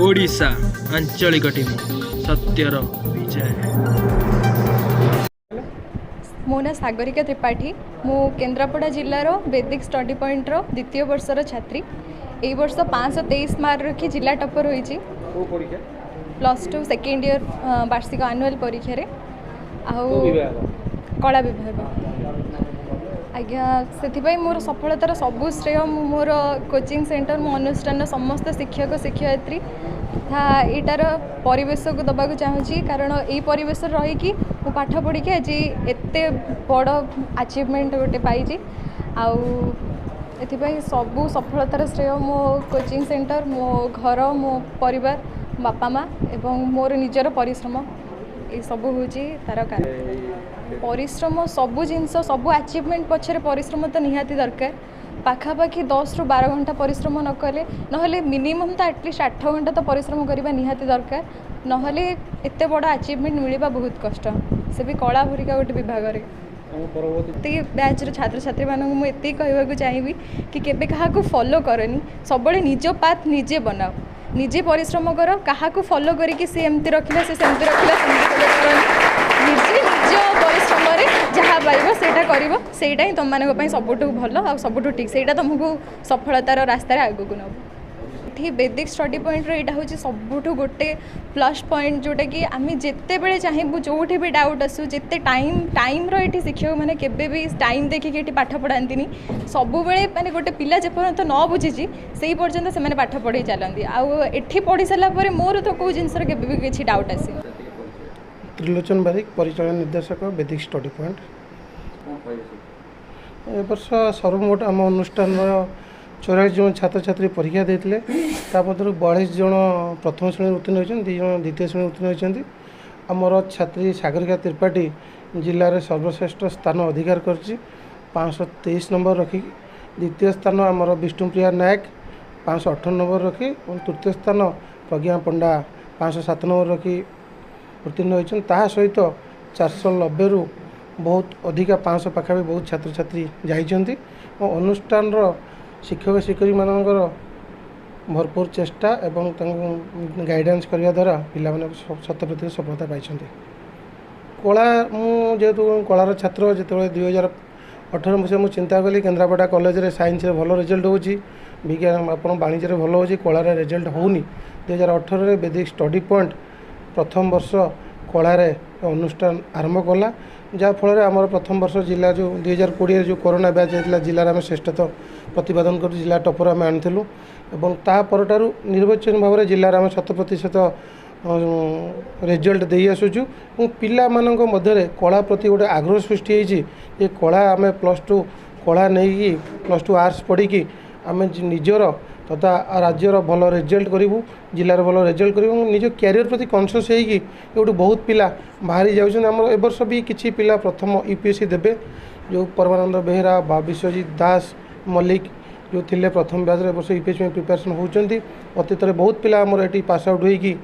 ओडिशा आंचलिक टीम सत्यर विजय। मो ना सागरिका त्रिपाठी मु केन्द्रापड़ा जिलार वैदिक स्टडी पॉइंट रो द्वितीय वर्षर छात्री। ए वर्ष 523 मार्क रखी जिला टॉपर होईची +2 सेकेंड ईयर वार्षिक एनुअल परीक्षा रे कला विभाग। आज्ञा से मोर सफलतार सबू श्रेय मोर कोचिंग सेंटर मो अनुष्ठान समस्त शिक्षक शिक्षयित्री यार परिवेश को दबा चाहूँगी कारण यही परिवेश रहीकि मु पाठ पढ़ी आज एत बड़ अचीवमेंट गोटे पाई आउ सबू सफलतार श्रेय मो कोचिंग सेंटर मो घर मो परिवार बापा माँ एवं मोर निजर परिश्रम ये सब हूँ तार कारण। परिश्रम सबू जिनस सबू अचीवमेंट पछरे परिश्रम तो निहाती दरकार। पाखापाखि 10 ରୁ 12 घंटा परिश्रम न कले नहले मिनिमम तो एटलिस्ट 8 घंटा तो परिश्रम करवा निहाती दरकार नहले एते बड़ा अचीवमेंट मिलवा बहुत कष्ट से भी कला भरिका गोटे विभाग में। बैच छात्र छात्री मानक मुझे कहवाक चाहिए कि केबे कहा फॉलो करनी सब निज पाथ निजे बनाओ निजे परिश्रम कर क्या फॉलो करके सी एमती रखिला से सेमती रखिला निजे निज परिश्रम जहाँ पाइब सेटा ही तुम मानी सबुठ भल आ सबुठ ठीक से तुमको सफलतार रास्तार आगक नब। ये वैदिक स्टडी पॉइंट यहाँ हूँ सबुठ गोटे प्लस पॉइंट जोटा कि आम जिते बड़े चाहबू जो भी डाउट आसू जिते टाइम ये शिक्षक मैंने केबे भी टाइम देखिए ये पाठ पढ़ाती सबु माने गोटे पिला जेपर्यंत न बुझी से पर्यंत से पाठ पढ़े चलती आठी पढ़ी सारापर मोर तो कौ जिनस भी किसी डाउट आसे। त्रिलोचन बारिक परिचालन निर्देशक वैदिक स्टडी पॉइंट। ए वर्ष सर्वमोट आम अनुष्ठान 44 जन छात्र छात्री परीक्षा देते मध्य 42 जन प्रथम श्रेणी उत्तीर्ण होती 2 जन द्वितीय श्रेणी उत्तीर्ण होती। आमर छात्री सागरिका त्रिपाठी जिले में सर्वश्रेष्ठ स्थान अधिकार कर 523 नंबर रखी। द्वितीय स्थान आमर विष्णुप्रिया नायक 558 नंबर रखी और तृतीय स्थान प्रज्ञा पंडा 507 नंबर रखी उत्तीर्ण होती। सहित 490 रु बहुत अधिका 500 पाखापि बहुत छात्र छात्री जाइछन्ति और अनुष्ठान शिक्षक शिक्षयित्री मानकर भरपूर चेष्टा एवं गाइडेंस करने द्वारा पिला 100% सफलता पाई। कला जेहेतु कलार छात्र जो 2018 मसीहा मुझे चिंता कली केन्द्रापड़ा कॉलेज रे साइंस रे भल रिजल्ट हो विज्ञान आप वाणिज्य रे भल हो कलार रिजल्ट होनी 2018 रे वैदिक स्टडी पॉइंट प्रथम वर्ष कलार अनुष्ठान आरंभ कला जहाँफल आम प्रथम वर्ष जिला जो 2020 जो कोरोना बैच होता जिले में श्रेष्ठता प्रतिपादन कर जिला टपर आम आनीलु और तापरठार निर्वाचन भाव में जिले में 100% रिजल्ट दे आसुचु पिला मानक मध्य कला प्रति गोटे आग्रह सृष्टि होती कला आम +2 कला नहीं +2 आर्ट्स पढ़ी आम निजर तथा राज्यर भल रिजल्ट करूँ जिलार भल रिजल्ट करूँ निज क्यारियर प्रति कनसीयस होगी गोटे बहुत पिला बाहरी जाम ए वर्ष भी किसी पिला प्रथम यूपीएससी देवे जो परमानंद बेहेरा बा विश्वजीत दास मल्लिक जो थिले प्रथम बैच वर्ष यूपीएससी में प्रिपेरेसन होती। अतीत में बहुत पिला आमर ये पास आउट होगी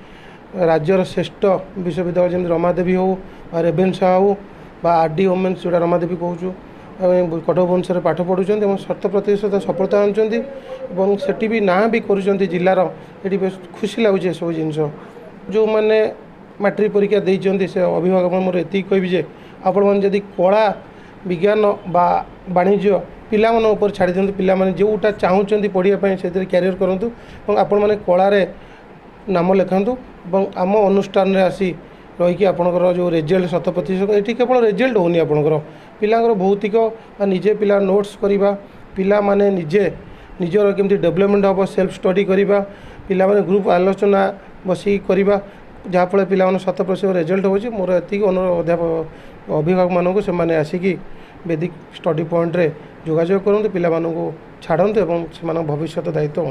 राज्यर श्रेष्ठ विश्वविद्यालय जमी रमादेवी हो रेभेन्सा हो आरडी वोमेन्स जोड़ा रमादेवी कहूँ कटक भुवनेश्वर पाठ पढ़ुं 100% सफलता आनुंट से भी ना भी कर जिलार ये बेस खुशी लगुच सब जिन जो मैंने मैट्रिक परीक्षा देते से अभिभावक मोर ये कहि आपण मैंने कला विज्ञान बा वाणिज्य पिला छाड़ी दिखाँ पिला जोटा चाहूँ पढ़ाई से क्यारियर करूँ आपण मैंने कलार नाम लिखातु आम अनुष्ठान आसी रहीकि आपणकर जो रिजल्ट 100% ये केवल रिजल्ट होनी आपणकर पिलांकर भौतिक निजे पिला नोट्स करवा पिला माने निजे निजर केमती डेवलपमेंट हम सेल्फ स्टडी करवा पिला माने ग्रुप आलोचना बसी करवा जहाँफल पिला 100% रिजल्ट हो मोर ये अनुरोध अध्यापक अभिभावक मानक से आसिकी वैदिक स्टडी पॉइंट रे जोगाजोग करूँ पिला छाड़ते और भविष्य दायित्व